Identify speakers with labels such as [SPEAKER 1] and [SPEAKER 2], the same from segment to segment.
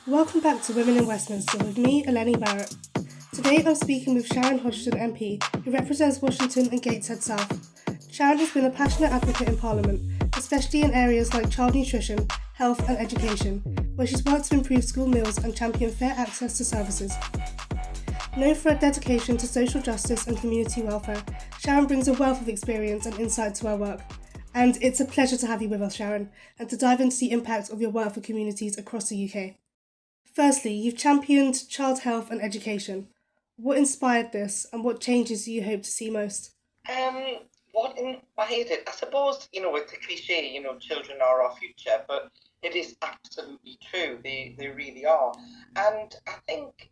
[SPEAKER 1] Welcome back to Women in Westminster with me, Eleni Barrett. Today I'm speaking with Sharon Hodgson MP, who represents Washington and Gateshead South. Sharon has been a passionate advocate in Parliament, especially in areas like child nutrition, health and education, where she's worked to improve school meals and champion fair access to services. Known for her dedication to social justice and community welfare, Sharon brings a wealth of experience and insight to her work. And it's a pleasure to have you with us, Sharon, and to dive into the impact of your work for communities across the UK. Firstly, you've championed child health and education. What inspired this and what changes do you hope to see most?
[SPEAKER 2] Um, what inspired it? I suppose, it's a cliche, children are our future, but it is absolutely true. They really are. And I think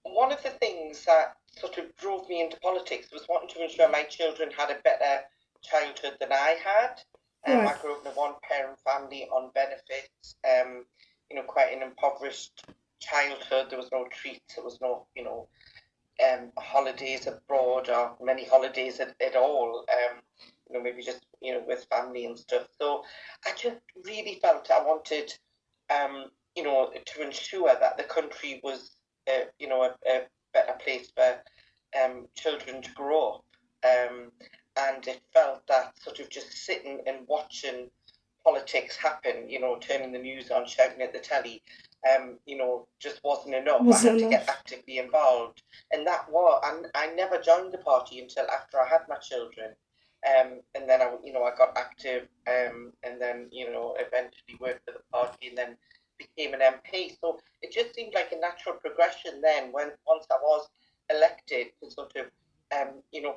[SPEAKER 2] one of the things that sort of drove me into politics was wanting to ensure my children had a better childhood than I had.
[SPEAKER 1] Right.
[SPEAKER 2] I grew up in a one-parent family on benefits, quite an impoverished childhood. There was no treats, there was no, holidays abroad or many holidays at all. Maybe just with family and stuff. So I just really felt I wanted, to ensure that the country was, a better place for children to grow up. And it felt that sort of just sitting and watching politics happen, turning the news on, shouting at the telly, just wasn't enough. I
[SPEAKER 1] Wasn't
[SPEAKER 2] had to get
[SPEAKER 1] enough.
[SPEAKER 2] actively involved. And and I never joined the party until after I had my children. And then I got active, and then, eventually worked for the party and then became an MP. So it just seemed like a natural progression then when once I was elected to sort of,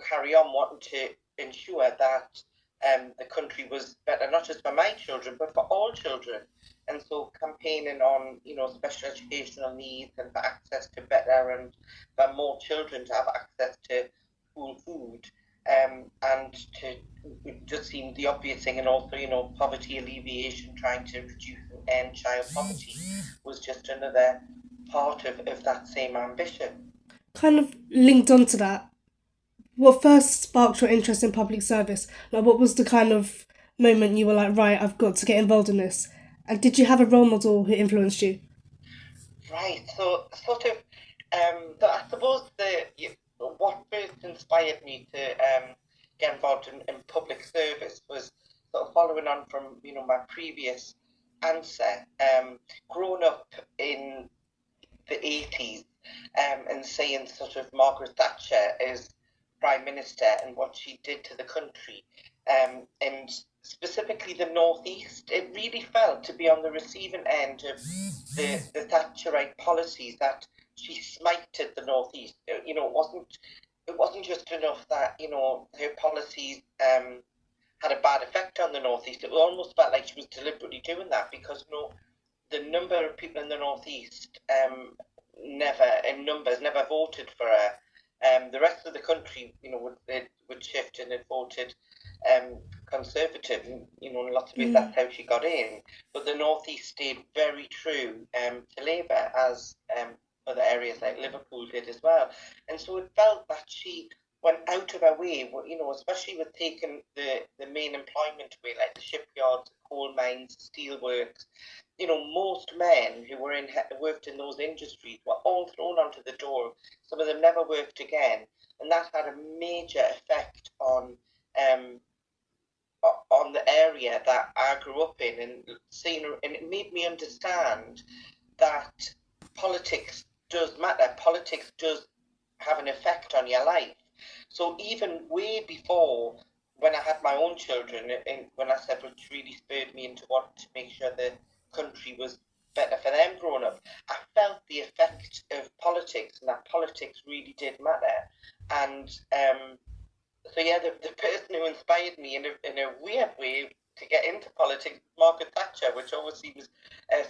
[SPEAKER 2] carry on wanting to ensure that the country was better, not just for my children, but for all children. And so campaigning on, special educational needs and for access to better and for more children to have access to school food, and to it just seemed the obvious thing, and also, poverty alleviation, trying to reduce and end child poverty was just another part of that same ambition.
[SPEAKER 1] Kind of linked onto that, what first sparked your interest in public service? Like, what was the kind of moment you were like, right, I've got to get involved in this? And did you have a role model who influenced you?
[SPEAKER 2] Right. So sort of, so I suppose what first inspired me to get involved in public service was sort of following on from my previous answer. Growing up in the 80s, and seeing sort of Margaret Thatcher as Prime Minister and what she did to the country, and specifically the Northeast, it really felt to be on the receiving end of the Thatcherite policies that she smited the Northeast. It wasn't just enough that her policies had a bad effect on the Northeast. It almost felt like she was deliberately doing that because the number of people in the Northeast never voted for her. The rest of the country, would shift and it voted Conservative. And, in lots of ways,
[SPEAKER 1] Mm.
[SPEAKER 2] that's how she got in. But the Northeast stayed very true to Labour, as other areas like Liverpool did as well. And so it felt that she went out of her way, especially with taking the main employment away, like the shipyards, coal mines, steelworks. Most men who worked in those industries were all thrown onto the door. Some of them never worked again, and that had a major effect um, on the area that I grew up in, and it made me understand that politics does matter. Politics does have an effect on your life. So even way before when I had my own children, and when I said which really spurred me into wanting to make sure the country was better for them growing up, I felt the effect of politics and that politics really did matter. And so yeah, the person who inspired me in a weird way to get into politics was Margaret Thatcher, which always seems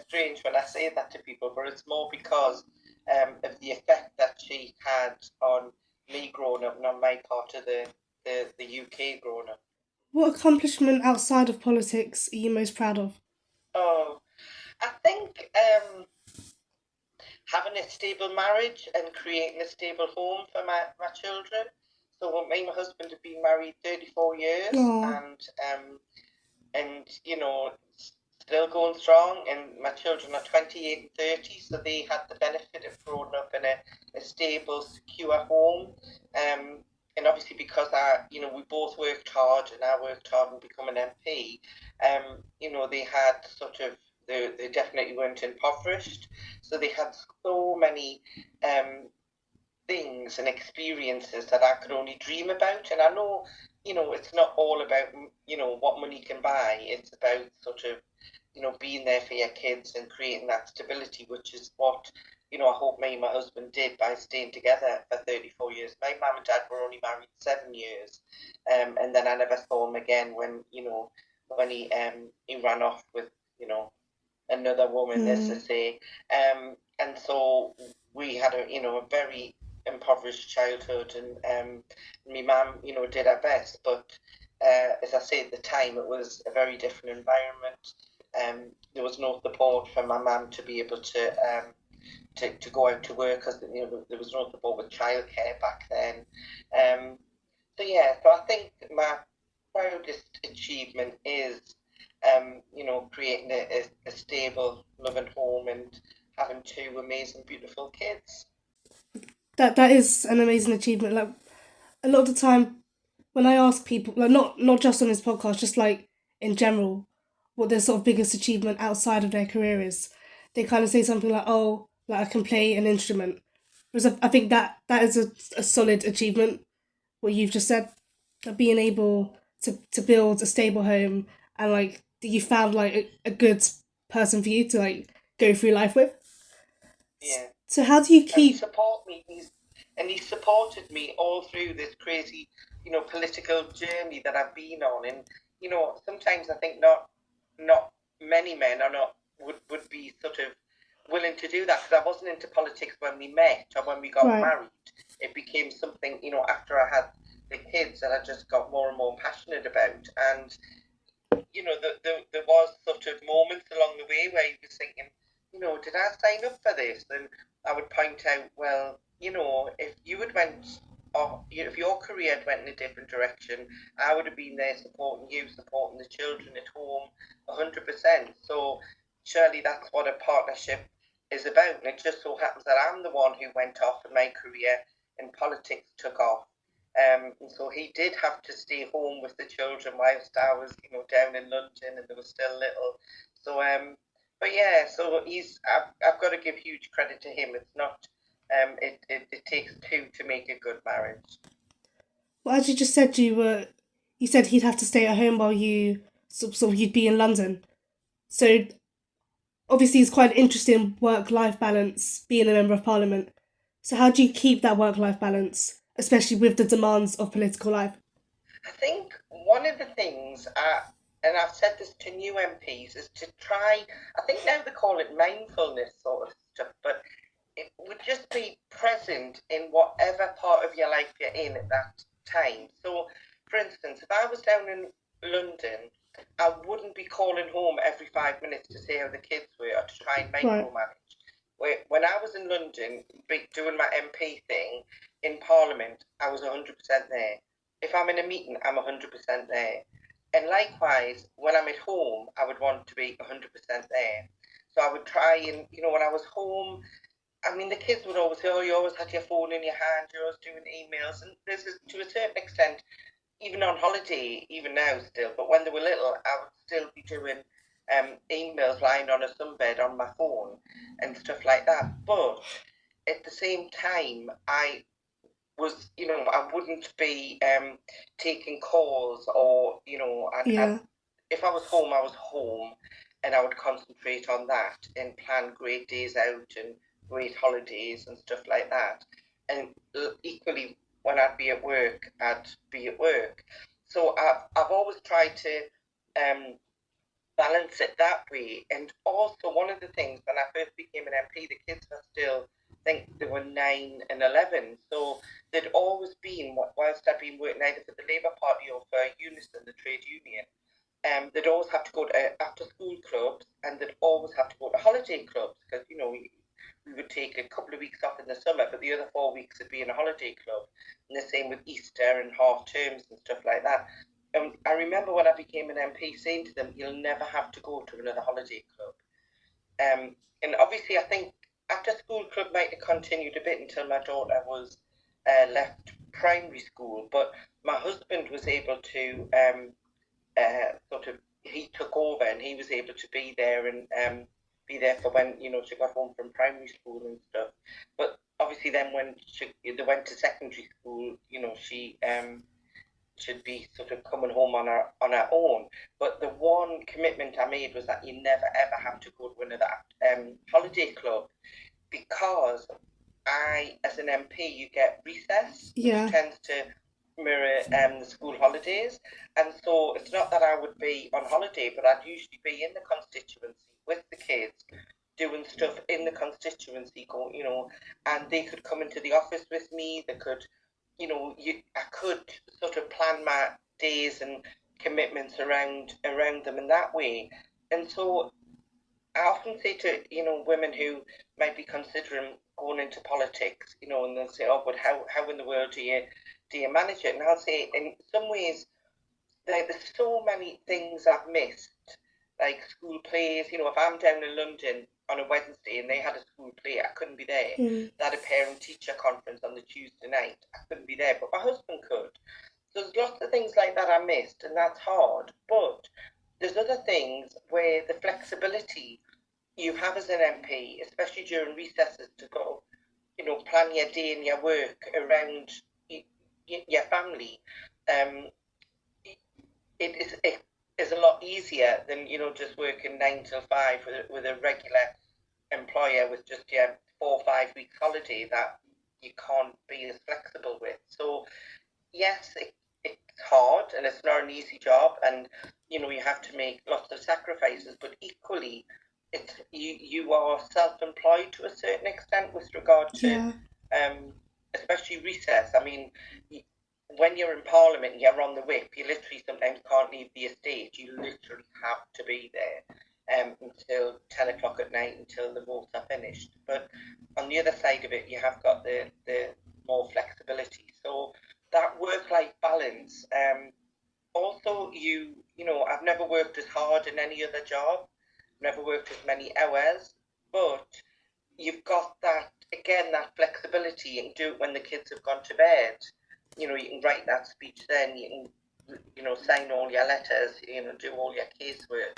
[SPEAKER 2] strange when I say that to people, but it's more because of the effect that she had on me growing up and on my part of the UK growing up.
[SPEAKER 1] What accomplishment outside of politics are you most proud of?
[SPEAKER 2] Oh, I think having a stable marriage and creating a stable home for my children. So me and my husband have been married 34 years,
[SPEAKER 1] Oh,
[SPEAKER 2] and still going strong, and my children are 28 and 30, so they had the benefit of growing up in a stable, secure home. And obviously because we both worked hard, and I worked hard and become an MP, they had they definitely weren't impoverished, so they had so many things and experiences that I could only dream about. And I know, it's not all about, what money can buy. It's about being there for your kids and creating that stability, which is what, I hope me and my husband did by staying together for 34 years. My mum and dad were only married 7 years. And then I never saw him again when he ran off with, another woman, as to say. And so we had a very impoverished childhood, and my mum, did her best. But as I say, at the time, it was a very different environment. There was no support for my mum to be able to go out to work, because there was no support with childcare back then. So I think my proudest achievement is creating a stable, loving home and having 2 amazing, beautiful kids.
[SPEAKER 1] That is an amazing achievement. Like, a lot of the time when I ask people, like, not just on this podcast, just like in general, what their sort of biggest achievement outside of their career is, they kind of say something like, oh, like, I can play an instrument. Whereas I think that is a solid achievement, what you've just said, like being able to build a stable home, and like you found like a good person for you to like go through life with.
[SPEAKER 2] Yeah.
[SPEAKER 1] So how do you keep...
[SPEAKER 2] And support me? He supported me all through this crazy, political journey that I've been on. And sometimes I think not many men would be sort of willing to do that, because I wasn't into politics when we met or when we got married. It became something, after I had the kids, that I just got more and more passionate about. And there was sort of moments along the way where you was thinking, did I sign up for this? And I would point out, well, if you had went, or if your career had went in a different direction, I would have been there supporting you, supporting the children at home, 100%. So surely that's what a partnership is about. And it just so happens that I'm the one who went off, and my career in politics took off. And so he did have to stay home with the children whilst I was, down in London, and there was still little. So, but yeah, so I've got to give huge credit to him. It's not, it takes 2 to make a good marriage.
[SPEAKER 1] Well, as you just said, you said he'd have to stay at home while you you'd be in London. So obviously it's quite an interesting work-life balance being a member of Parliament. So how do you keep that work-life balance, especially with the demands of political life?
[SPEAKER 2] I think one of the things, and I've said this to new MPs, is to try, I think now they call it mindfulness sort of stuff, but it would just be present in whatever part of your life you're in at that time. So, for instance, if I was down in London, I wouldn't be calling home every 5 minutes to say how the kids were, or to try and micromanage. When I was in London doing my MP thing in Parliament, I was 100% there. If I'm in a meeting, I'm 100% there. And likewise, when I'm at home, I would want to be 100% there. So I would try and, when I was home, I mean, the kids would always say, oh, you always had your phone in your hand, you're always doing emails. And this is, to a certain extent, even on holiday, even now still, but when they were little, I would still be doing emails lying on a sunbed on my phone and stuff like that. But at the same time, I was, I wouldn't be taking calls, or, if I was home, I was home, and I would concentrate on that and plan great days out and great holidays and stuff like that. And equally, when I'd be at work, I'd be at work. So I've always tried to balance it that way. And also, one of the things, when I first became an MP, the kids were still, I think they were 9 and 11. So they'd always been, whilst I'd been working either for the Labour Party or for Unison, the trade union, they'd always have to go to after-school clubs, and they'd always have to go to holiday clubs, because, we would take a couple of weeks off in the summer, but the other 4 weeks would be in a holiday club. And the same with Easter and half terms and stuff like that. I remember when I became an MP saying to them, you'll never have to go to another holiday club. And obviously, I think after school club might have continued a bit until my daughter was left primary school, but my husband was able to he took over and he was able to be there and be there for when, she got home from primary school and stuff. But obviously then when they went to secondary school, she should be sort of coming home on her own. But the one commitment I made was that you never ever have to go to another holiday club, because as an MP, you get recess, which tends to mirror the school holidays. And so it's not that I would be on holiday, but I'd usually be in the constituency with the kids, doing stuff in the constituency, and they could come into the office with me. They could, I could sort of plan my days and commitments around them in that way. And so I often say to, women who might be considering going into politics, and they'll say, oh, but how in the world do you manage it? And I'll say, in some ways, there's so many things I've missed, like school plays. If I'm down in London on a Wednesday and they had a school play, I couldn't be there. They had a parent-teacher conference on the Tuesday night, I couldn't be there, but my husband could. So there's lots of things like that I missed, and that's hard. But there's other things where the flexibility you have as an MP, especially during recesses, to go, plan your day and your work around your family. It is a lot easier than just working 9 till 5 with a regular employer with just your 4 or 5 weeks holiday that you can't be as flexible with. So yes, it's hard and it's not an easy job, and you have to make lots of sacrifices, but equally it's you are self-employed to a certain extent with regard to especially recess. I mean, when you're in Parliament and you're on the whip, you literally sometimes can't leave the estate. You literally have to be there until 10 o'clock at night, until the votes are finished. But on the other side of it, you have got the more flexibility. So that work-life balance. Also, I've never worked as hard in any other job, never worked as many hours, but you've got that, again, that flexibility. You can do it when the kids have gone to bed. You can write that speech then, you can, sign all your letters, do all your casework.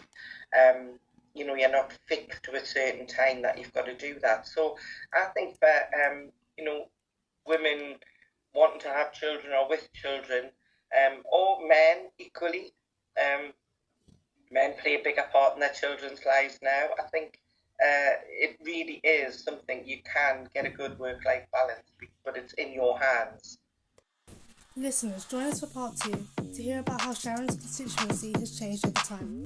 [SPEAKER 2] You're not fixed to a certain time that you've got to do that. So I think that, women wanting to have children or with children, or men equally, men play a bigger part in their children's lives now. I think it really is something you can get a good work-life balance, but it's in your hands.
[SPEAKER 1] Listeners, join us for part 2 to hear about how Sharon's constituency has changed over time.